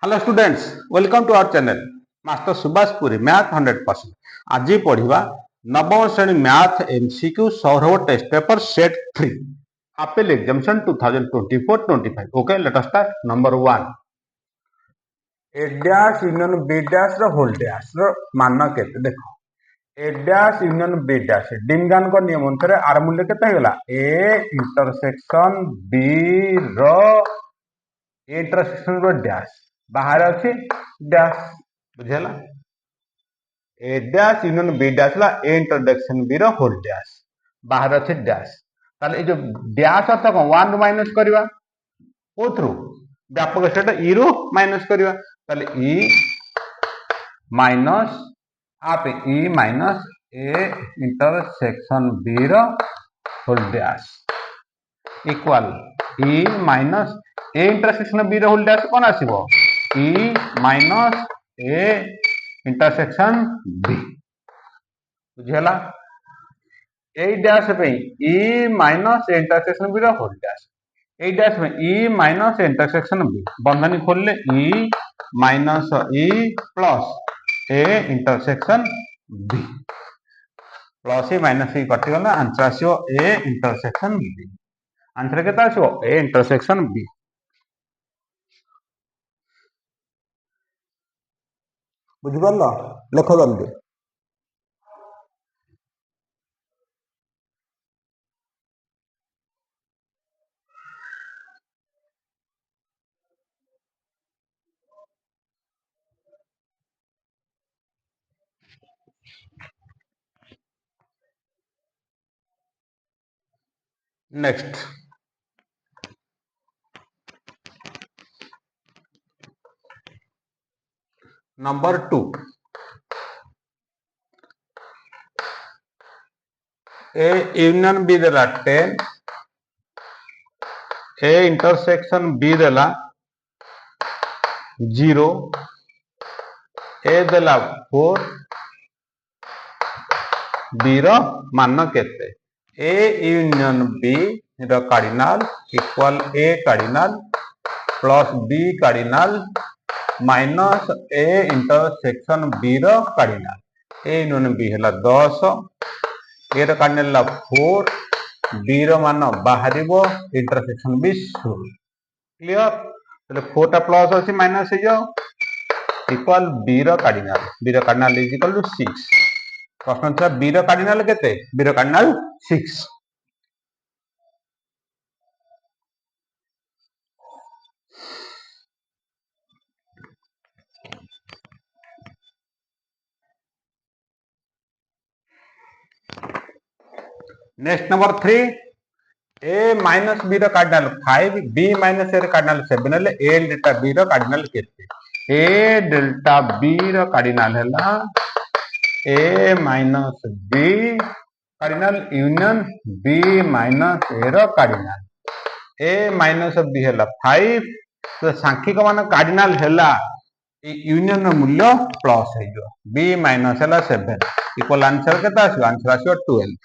Hello students, welcome to our channel master Subhash Puri math 100%। आज पढ़िबा नवम श्रेणी math MCQ Saurabh test paper set 3 अपील examination 2024-25। Okay, let us start. Number 1, A dash union B dash रो whole dash रो मान केते देखो। A dash union B dash डिंगान को नियम अनुसार आर मूल्य केते हेला ए इंटरसेक्शन बी रो इंटरसेक्शन रो डैश बाहर अच्छी डैश बुझेला। A dash union B dash ला ए इंटरसेक्शन बी रो होल डैश बाहर अच्छी डैश। ताले ए जो डैश अर्थ को 1 रू माइनस करबा कोथरू व्यापक सेट ई रू माइनस करबा। ताले ई माइनस आप E minus A intersection B रो whole dash equal E minus A intersection B रो होल डैश कोन आसीबो E minus A intersection B बुझेला। ए डैश पे E minus A intersection B रो होल डैश ए डैश में E minus A intersection B बंधनी खोलले E minus E plus A intersection B plus E minus E कटि गला answer आसीबो A intersection B. Answer केता आसीबो A intersection B. बुझिपारल लेख जल्दी। Next number 2, A union B देला 10 ए इंटरसेक्शन बी देला 0 ए देला 4 बी रो मान केते ए यूनियन बी रो cardinal equal A cardinal plus B cardinal minus A intersection B रो कार्डिनल। ए यूनियन बी हैला 10 ए रो कार्डिनल ला 4 बी रो मान बाहरिबो इंटरसेक्शन बी 0। क्लियर? तले 4 टा प्लस अछि माइनस हे जाओ इक्वल बी रो कार्डिनल इज इक्वल टू 6। प्रश्न था बी रो कार्डिनल केते बी रो cardinal 6। Next number 3, A minus B रो कार्डिनल 5 बी माइनस ए रो कार्डिनल 7 ले ए डेल्टा बी रो कार्डिनल केते ए डेल्टा बी रो कार्डिनल हैला A minus B cardinal union B minus A रो कार्डिनल ए माइनस बी हैला 5 तो सांख्यिक मान कार्डिनल हैला यूनियन रो मूल्य प्लस हे जो बी माइनस हैला 7 इक्वल आंसर केता आसीबो आंसर आसीबो 12।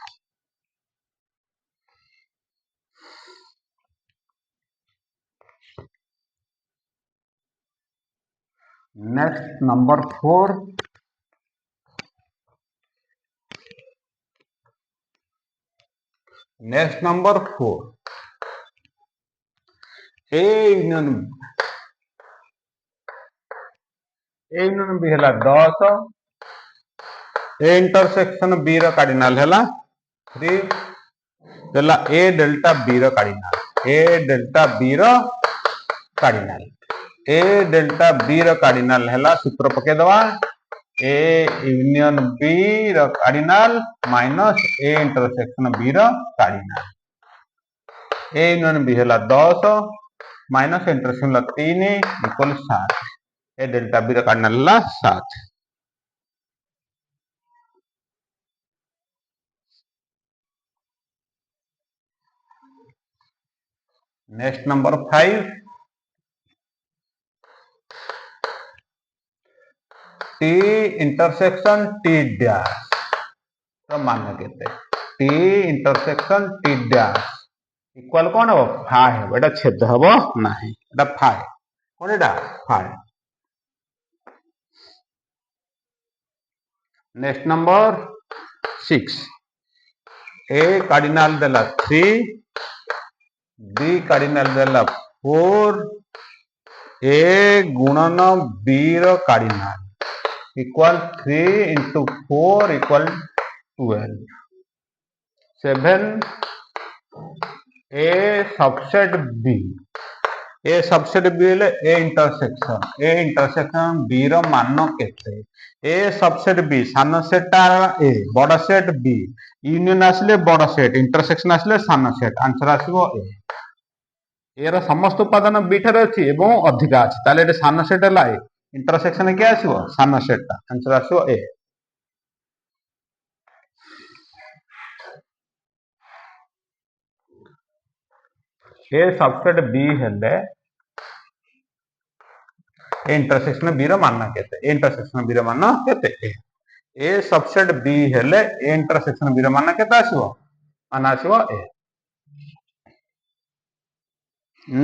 Next number 4, next number 4, A union B हैला 10 ए इंटरसेक्शन बी रो कार्डिनल हैला 3 देला ए डेल्टा बी रो कार्डिनल ए डेल्टा बी रो कार्डिनल ए डेल्टा बी रो कार्डिनल हैला सूत्र पके दवा ए यूनियन बी रो cardinal minus A intersection B रो कार्डिनल ए यूनियन बी हैला 10 माइनस इंटरसेक्शन ला 3 इक्वल 7 ए डेल्टा बी रो कार्डिनल ला 7। Next number 5, T intersection T dash मान केते T intersection T dash equal कौन हम फाइ हम एटा छेद हम ना एटा फाइ कौन एटा फाइ नेक्स्ट नंबर 6 ए कार्डिनल देला 3 बी कार्डिनल देला 4 ए गुणन बी रो कार्डिनल इक्वल 3 into 4 equal 12 7 ए सबसेट बी ए सबसेट बी ले ए इंटरसेक्शन बी रो मान केते ए सबसेट बी सान सेट ए बड़ सेट बी यूनियन आसले बड़ सेट इंटरसेक्शन आसले सान सेट आंसर आसीबो ए एरा समस्त उपादान बी ठारे अछि एवं अधिका अछि ताले ए सान सेट हला ए इंटरसेक्शन के आसीबो सान सेट आंसर आसीबो ए सबसेट बी हेले इंटरसेक्शन बी रो मान केते इंटरसेक्शन बी रो मान केते ए सबसेट बी हेले इंटरसेक्शन बी रो मान केते आसीबो मान आसीबो ए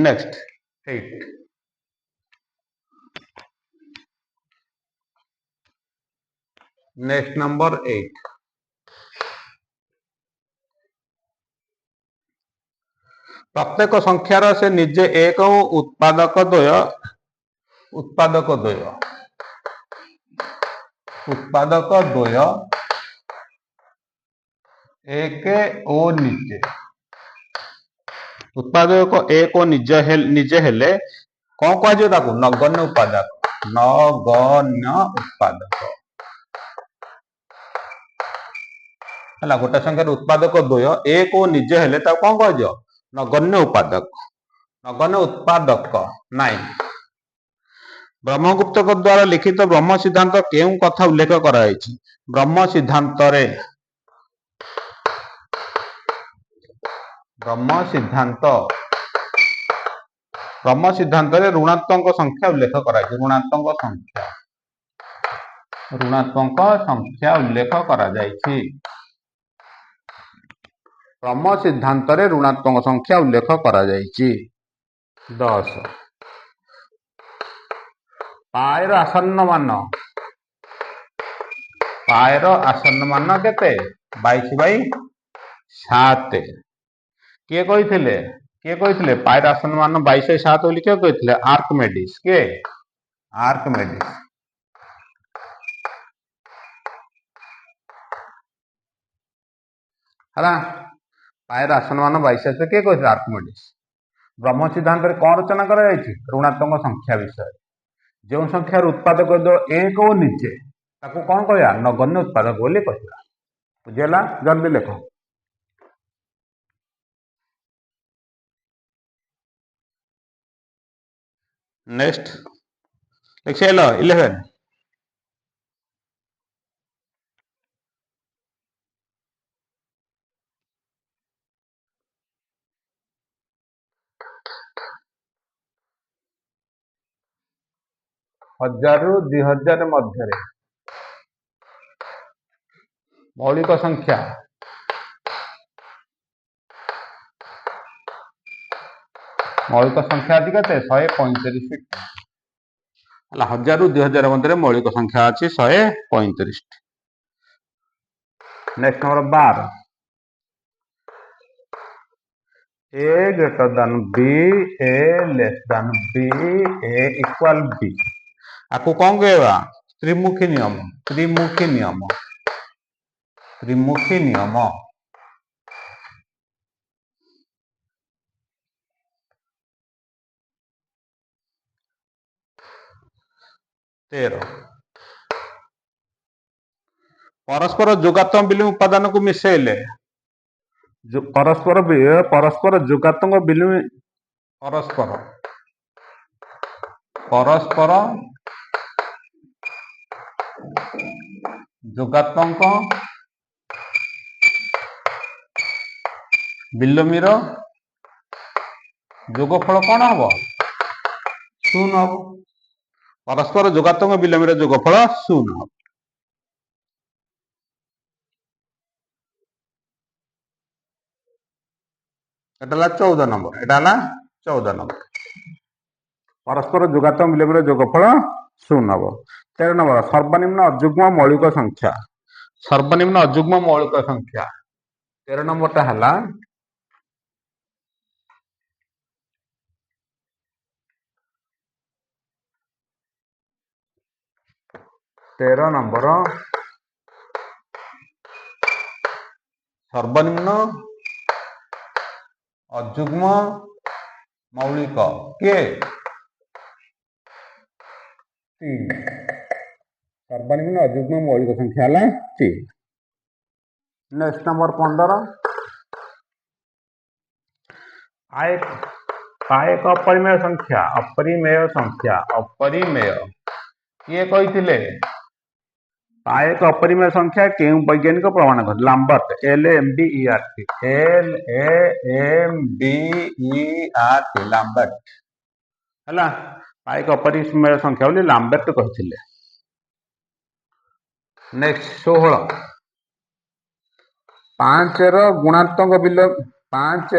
नेक्स्ट 8 नेक्स्ट नंबर 8 प्रत्येक संख्यार से निजे एक उत्पादक द्वय एक ओ निजे उत्पादक एक ओ निजे हेले कौन कह नगण्य उत्पादक है गोटे संख्यार उत्पादक द्वय एक और निजे हेले कौन कह नगण्य उत्पादक 9 ब्रह्मगुप्त द्वारा लिखित ब्रह्म सिद्धांत केउ कथा उल्लेख कराई ब्रह्म सिद्धांत रे ऋणात्मक संख्या उल्लेख कराई ऋणात्मक संख्या उल्लेख करा जायछि ब्रह्म सिद्धांत रे ऋणात्मक संख्या उल्लेख करा जायछि 10 पायर आसन्न मान केते 22/7 किए कहिथिले पायर आसन्न मान 22/7 बोली किए कहिथिले आर्किमेडिस हला पायर आसन्न मान 22/7 किए कहिथिले आर्किमेडिस ब्रह्म सिद्धांत रे कौन रचना करा जायछि ऋणात्मक संख्या विषय जो संख्यार उत्पादक एक और निजे ताको कौन कहया नगण्य उत्पादक बोली कहया बुझेला जल्दी लिखो नेक्स्ट लिखिए 11 1000 रु 2000 मध्य मौलिक संख्या अच्छी केते 135 1000 रु 2000 मध्य मौलिक संख्या अच्छी 135 नेक्स्ट नंबर 12 ए ग्रेटर देन बी ए लेस देन बी ए इक्वल बी आपको कौन कहवा त्रिमुखी नियम 13 परस्पर जोगात्मक बिलिंग उपादान को मिसेले परस्पर जोगात्मक बिलिंग परस्पर जोगात्मक बिलोमीर जोगफल कौन हम 0 हम परस्पर जोगात्मक बिलोमीर जोगफल 0 हम एटा 14 नंबर एटा 14 नंबर परस्पर जोगात्मक विलोम जोगफल 0 हम 13 नंबर सर्वनिम्न अजुग्म मौलिक संख्या सर्वनिम्न अजुग्म मौलिक संख्या 13 नंबर टा हला 13 नंबर सर्वनिम्न अजुग्म मौलिक के 3 सर्वनिम्न अजुग्म मौलिक संख्या है 3 नेक्स्ट नंबर 15 एक अपरिमेय संख्या किए कही एक अपरिमेय संख्या केउ वैज्ञानिक प्रमाण कर लाम्बर्ट LAMBERT लाम्बर्ट है एक अपरिमेय संख्या बोली लाम्बर्ट कही नेक्स्ट 16 5 गुणात्मक विलोम 5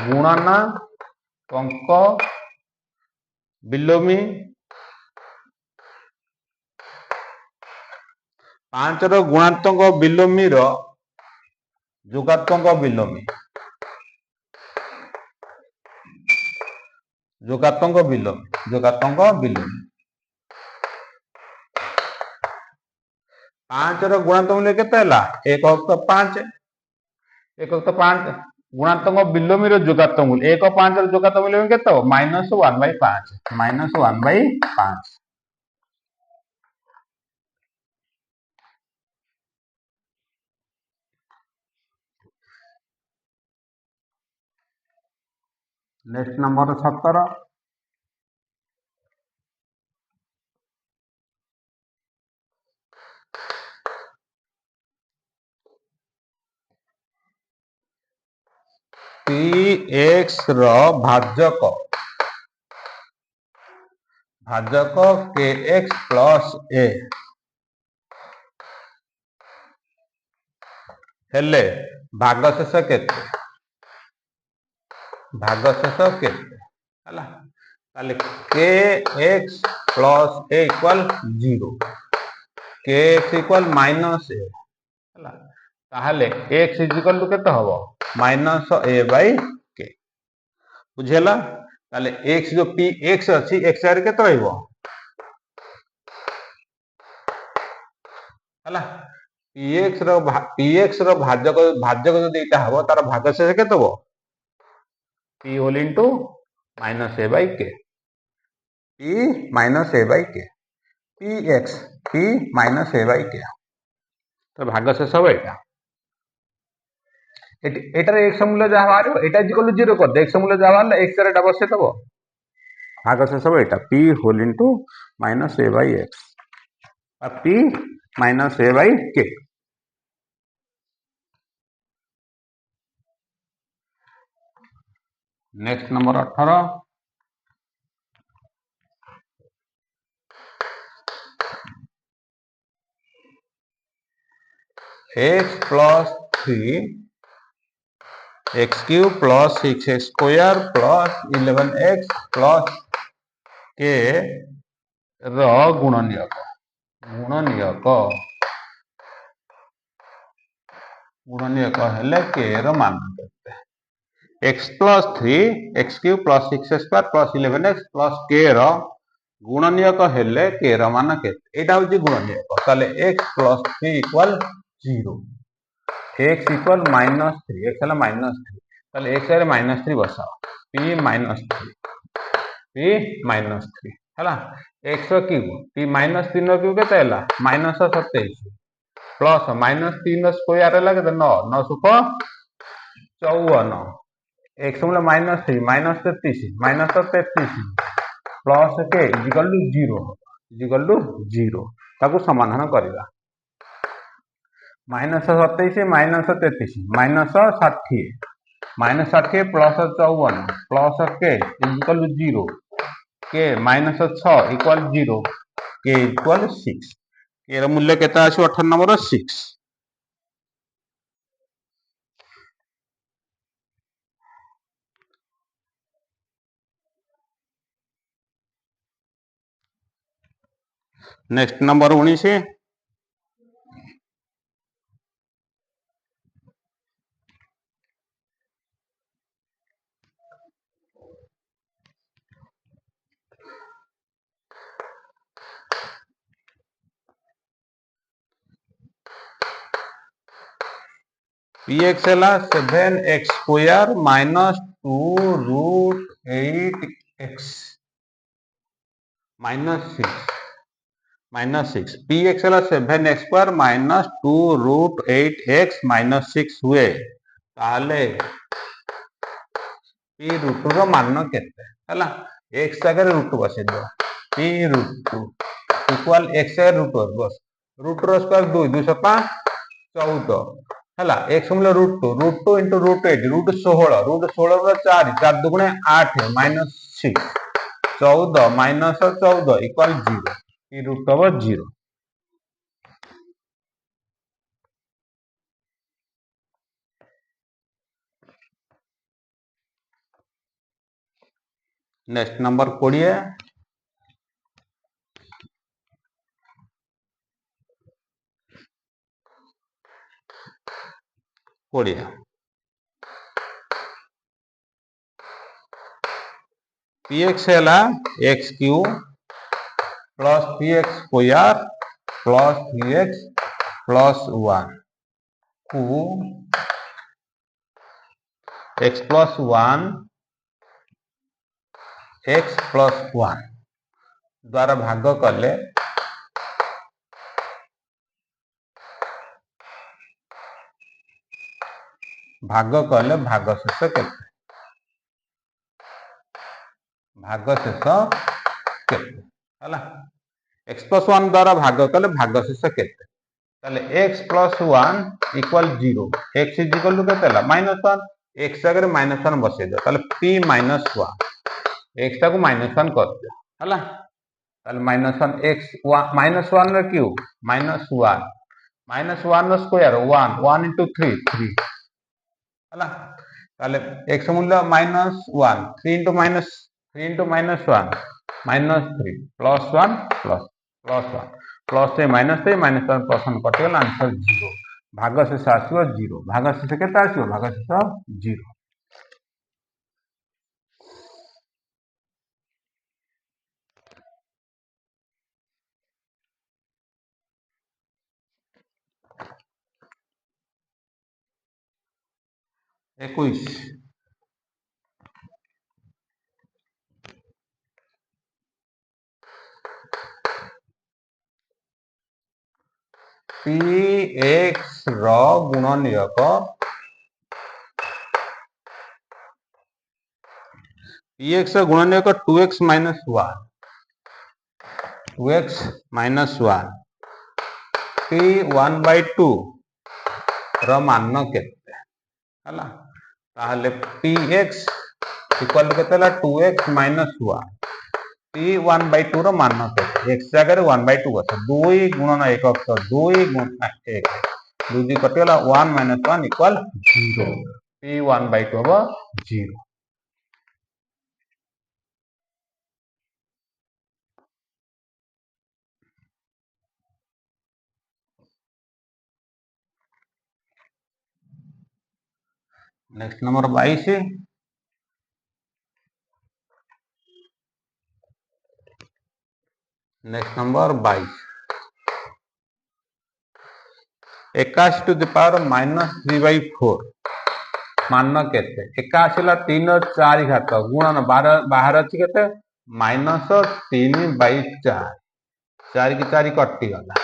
गुणनात्मक विलोमी 5 गुणात्मक विलोमी जोगात्मक विलोमी 5 गुणात्मक विलोमी केते 1 गुणात्मक विलोमी जोगात्मक मूल्य 1 5 जोगात्मक विलोमी केते -1/5 नेक्स्ट नंबर 17 px भाजक kx प्लस a हेले भागशेष केते हला ताले kx plus a equal 0 kx equal minus a हला ताहले x इक्वल टू केते हबो माइनस a बाय k बुझेला ताले x जो px अछि x रे केते रहइबो हला px रो भाजक जो एटा हबो तार भागशेष केते हबो p whole into minus a by k p minus a by k px p minus a by k तो भागशेष हबो एटा एटार x मूल्य जहा बाहर एटा इक्वल टू 0 कर दे x मूल्य जहा बाहर x रे बसे दबो भागशेष हबो एटा p whole into minus a by x और p minus a by k next number 18 x plus 3 x cube plus 6x square plus 11x plus k गुणनीयक हेले k मान देते x plus 3 x cube plus 6x square plus 11x plus k गुणनीयक हेले k मान केते एटा होची गुणनीयक ताले x plus 3 equal 0 x equal minus 3 x है माइनस 3 ताले x रे माइनस 3 बसाओ p माइनस 3 हला x cube p minus 3 cube केते हला माइनस 27 प्लस माइनस 3 स्क्वायर हला केते 9 9 सुख 54 x मूल्य minus 3 minus 33 plus k equal to 0 ताको समाधान करिवा minus 27 minus 33 minus 60 plus 54 plus k equal to 0 k minus 6 equal 0 k equal 6 के मूल्य केता आछो 18 नंबर 6 नेक्स्ट नंबर 19 px है 7x square minus 2√8x minus 6 px है 7x square minus 2√8x minus 6 हुए ताले p रूट रो मान केते हला x जगह रूट बसे दो p रूट इक्वल x जगह रूट बस रूट रो स्क्वायर 2 2 5 14 हला x मूल्य √2 इंटू √8 √16 √16 रो 4 4 दुगुणे 8 minus 6 14 minus 14 equal 0 p root over 0 next number 20 px है x cube plus px square plus 3x plus 1 को x प्लस 1 x प्लस 1 द्वारा भाग कले भागशेष केते हला x प्लस 1 द्वारा भाग कले भागशेष केते ताले x plus 1 equal 0 x is equal to केते हला -1 x जगह -1 बसे दो ताले p -1 x टाको -1 कर दियो हला ताले -1 x -1 रे क्यूब -1 -1 रो स्क्वायर 1 1 into 3 3 हला ताले x मूल्य -1 3 into -1 -3 plus 1 plus 1 plus 3 -1 plus 1 कटिगला आंसर 0 भागशेष आसीबो 0 भागशेष केते आसीबो भागशेष 0 21 px रो गुणनीयक px रो गुणनीयक 2x minus 1 2x minus 1 p 1/2 रो मान केते हला ताहले px इक्वल केते हला 2x minus 1 p 1/2 रो मान केते x जगह 1/2 बस 2 गुणन 1 अक्षर 2 गुणन 1 2 कटिगला 1 minus 1 इक्वल 0 p 1/2 होबो 0 next number 22 next number 22 81 to the power -3/4 मान केते 81 ला 3 और 4 घात गुणन बाहर अछि केते -3/4 4 की 4 कटि गला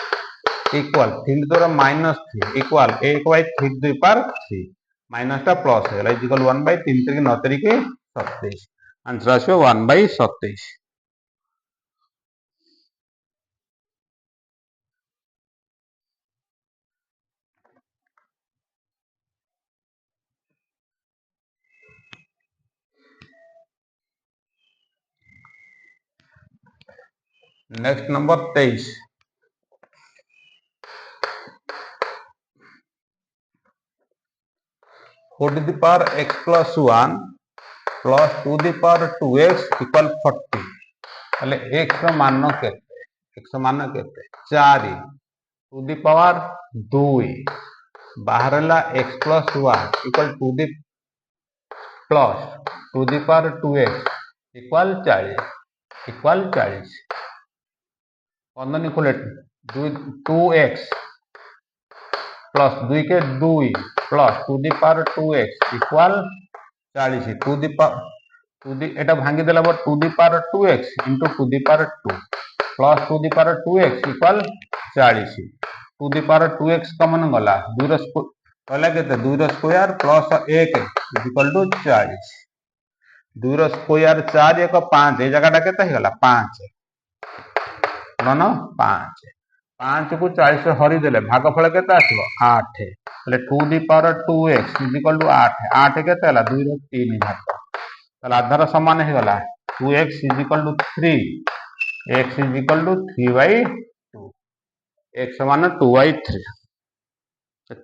इक्वल 3 द्वारा -3 इक्वल 1/3 2 पावर 3 माइनस टा प्लस है इक्वल 1/3 3 9 3 27 आंसर आछो 1/27 next number 23 4 to the power x plus 1 plus 2 to the power 2x equal 40 ताले x रो मान केते x मान केते 4 टू दी पावर 2 बाहरला x plus 1 equal to the power 2x equal 40 पंदर निकोलेट 2x प्लस 2 के 2 plus to the power 2x equal 40 to the एटा भांगी देला but to the power 2x into to the power 2 plus to the power 2x equal 40 to the power 2x common गला 2 रो कहला केते 2 रो स्क्वायर प्लस 1 इक्वल टू 40 2 रो square 4 1 5 ए जगह केते हे गला 5 न 5 5 को 40 से हरि देले भागफल केते आसीबो 8 એટલે 2 दी पावर 2x इक्वल टू 8 8 केते हला 2 रो 3 भाग ताले आधार समान हे गला 2x equal to 3 x equal to 3/2 x समान 2/3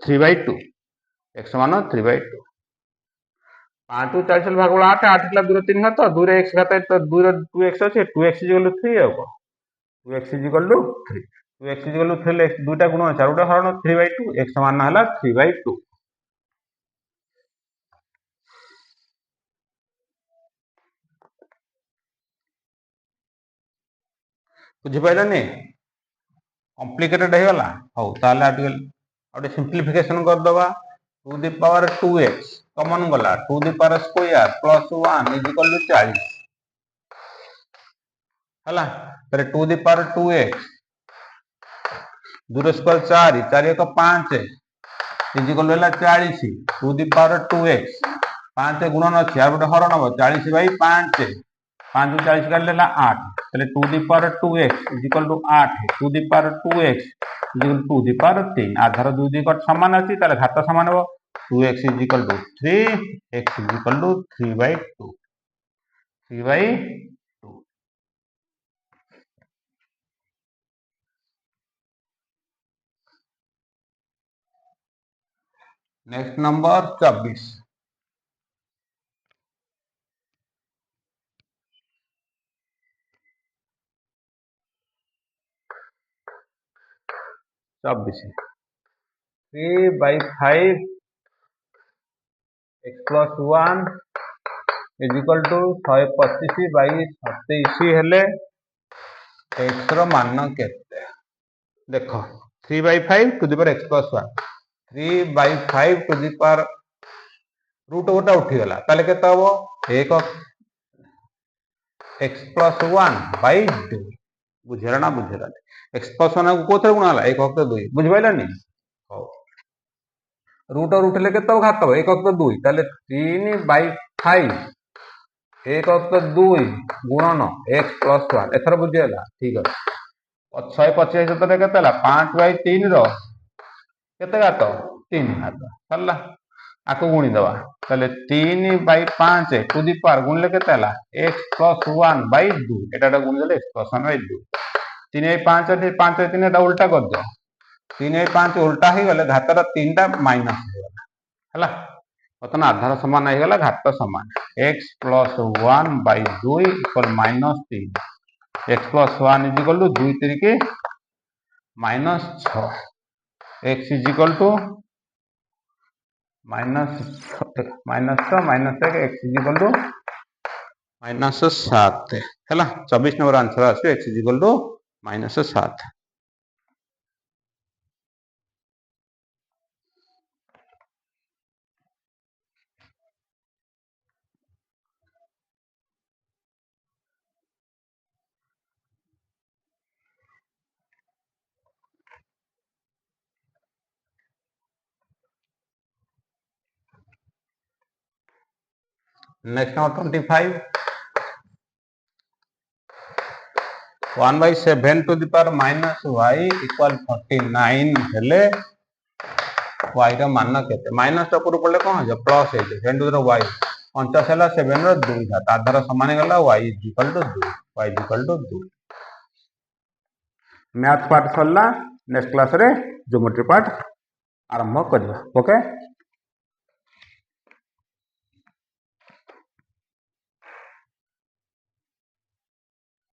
3/2 x समान 3/2 5 को 40 भाग 8 8 ला 2 रो 3 घात 2 रो x घात तो 2 रो 2x अछि 2x इक्वल टू 3 आको 2x equal to 3 2x equal to 3 x दुटा गुण 4 टा हरण 3/2 x समान हला 3/2 बुझि पाइलानी कॉम्प्लिकेटेड हे गला हो ताले आटे सिंपलीफिकेशन कर दबा to the power 2x common गला to the power square plus 1 equal to 40 हला तारे to the power 2x 2 square 4 4 1 5 equal होला 40 टू दी पावर 2x 5 गुणन अछि आ गोटे हरण हो 40/5 5 को 40 काट लेला 8 ताले to the power 2x equal to 8 to the power 2x equal to the power 3 आधार 2 दी कट समान अछि ताले घात समान हो 2x equal to 3 x equal to 3/2 next number 24 3/5 x plus 1 is equal to 125/27 हेले x रो मान केते देखो 3/5 to the power x plus 1 3/5 to the power root ओटा उठी गला ताले केते हबो 1 x plus 1/2 बुझेरा ना बुझेरा x plus 1 को कोथरे गुणा हला 1 2 बुझ पाइलानी हो रूट और उठले केते घात हो 1 2 ताले 3/5 1 2 गुणन x plus 1 एथर बुझियला ठीक है 125 तरे केते हला 5/3 रो केते घात 3 घात हला आको गुणी दवा ताले 3/5 टू दी पावर गुणले केते हला x plus 1/2 एटाटा गुणी देले x plus 1/2 3/5 थे 5/3 एटा उल्टा कर दो 3/5 उल्टा ही गले घातर 3 टा माइनस हो गला हला बतन आधार समान हो गला घात समान x plus 1/2 equal -3 x plus 1 equal to 2 3 के -6 x equal to -6 -1 x equal to -7 हैला 24 नंबर आंसर आसे x equal to -7 next number 25 1/7 to the power -y equal 49 हेले y रो मान केते माइनस टा ऊपर पड़ले कोन हो प्लस हे 10 टू द y 49 हला 7 रो 2 घात आधार समान गला y equal to 2 math part सरला नेक्स्ट क्लास रे ज्योमेट्री पार्ट आरंभ करबा ओके।